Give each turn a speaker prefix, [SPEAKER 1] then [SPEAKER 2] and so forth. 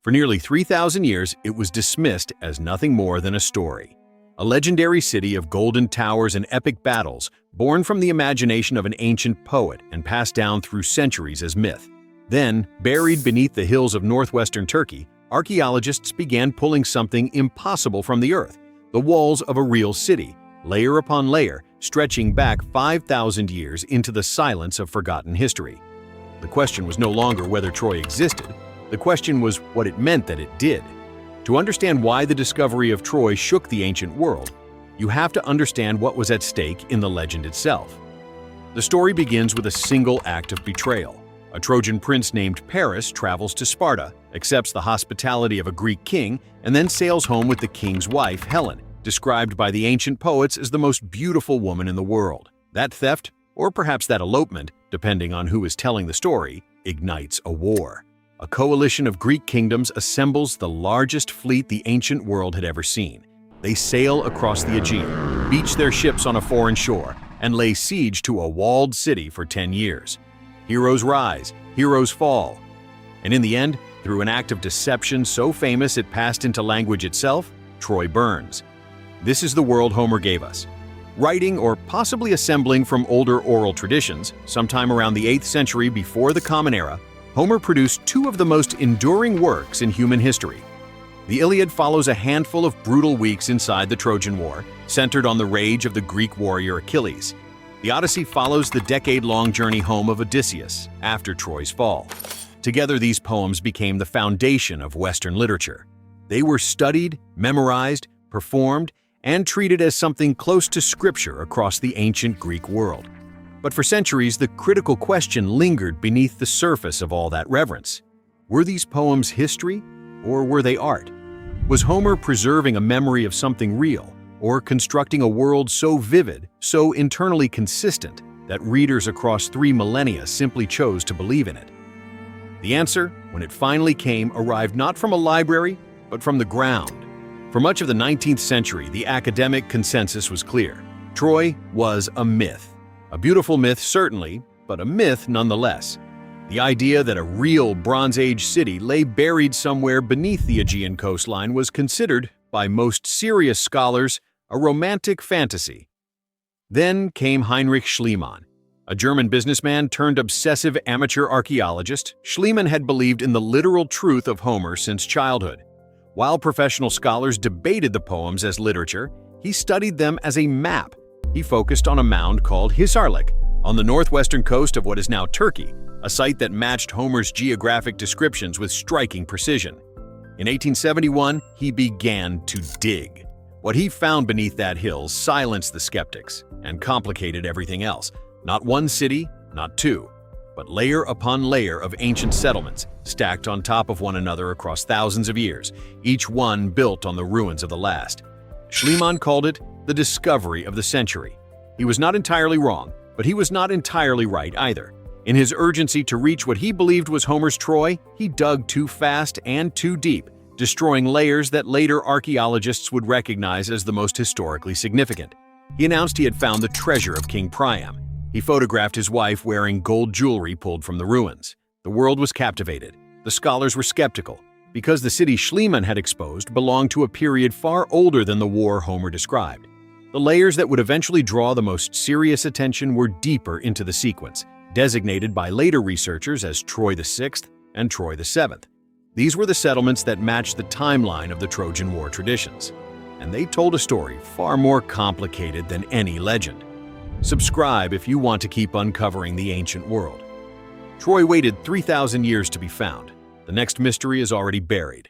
[SPEAKER 1] For nearly 3,000 years, it was dismissed as nothing more than a story. A legendary city of golden towers and epic battles, born from the imagination of an ancient poet and passed down through centuries as myth. Then, buried beneath the hills of northwestern Turkey, archaeologists began pulling something impossible from the earth: the walls of a real city, layer upon layer, stretching back 5,000 years into the silence of forgotten history. The question was no longer whether Troy existed. The question was what it meant that it did. To understand why the discovery of Troy shook the ancient world, you have to understand what was at stake in the legend itself. The story begins with a single act of betrayal. A Trojan prince named Paris travels to Sparta, accepts the hospitality of a Greek king, and then sails home with the king's wife, Helen, described by the ancient poets as the most beautiful woman in the world. That theft, or perhaps that elopement, depending on who is telling the story, ignites a war. A coalition of Greek kingdoms assembles the largest fleet the ancient world had ever seen. They sail across the Aegean, beach their ships on a foreign shore, and lay siege to a walled city for 10 years. Heroes rise, heroes fall. And in the end, through an act of deception so famous it passed into language itself, Troy burns. This is the world Homer gave us. Writing or possibly assembling from older oral traditions, sometime around the 8th century before the Common Era, Homer produced two of the most enduring works in human history. The Iliad follows a handful of brutal weeks inside the Trojan War, centered on the rage of the Greek warrior Achilles. The Odyssey follows the decade-long journey home of Odysseus after Troy's fall. Together, these poems became the foundation of Western literature. They were studied, memorized, performed, and treated as something close to scripture across the ancient Greek world. But for centuries, the critical question lingered beneath the surface of all that reverence. Were these poems history, or were they art? Was Homer preserving a memory of something real, or constructing a world so vivid, so internally consistent, that readers across 3 millennia simply chose to believe in it? The answer, when it finally came, arrived not from a library, but from the ground. For much of the 19th century, the academic consensus was clear. Troy was a myth. A beautiful myth, certainly, but a myth nonetheless. The idea that a real Bronze Age city lay buried somewhere beneath the Aegean coastline was considered, by most serious scholars, a romantic fantasy. Then came Heinrich Schliemann. A German businessman turned obsessive amateur archaeologist, Schliemann had believed in the literal truth of Homer since childhood. While professional scholars debated the poems as literature, he studied them as a map. He focused on a mound called Hisarlik, on the northwestern coast of what is now Turkey, a site that matched Homer's geographic descriptions with striking precision. In 1871, he began to dig. What he found beneath that hill silenced the skeptics and complicated everything else. Not one city, not two, but layer upon layer of ancient settlements stacked on top of one another across thousands of years, each one built on the ruins of the last. Schliemann called it the discovery of the century. He was not entirely wrong, but he was not entirely right either. In his urgency to reach what he believed was Homer's Troy, he dug too fast and too deep, destroying layers that later archaeologists would recognize as the most historically significant. He announced he had found the treasure of King Priam. He photographed his wife wearing gold jewelry pulled from the ruins. The world was captivated. The scholars were skeptical, because the city Schliemann had exposed belonged to a period far older than the war Homer described. The layers that would eventually draw the most serious attention were deeper into the sequence, designated by later researchers as Troy VI and Troy VII. These were the settlements that matched the timeline of the Trojan War traditions, and they told a story far more complicated than any legend. Subscribe if you want to keep uncovering the ancient world. Troy waited 3,000 years to be found. The next mystery is already buried.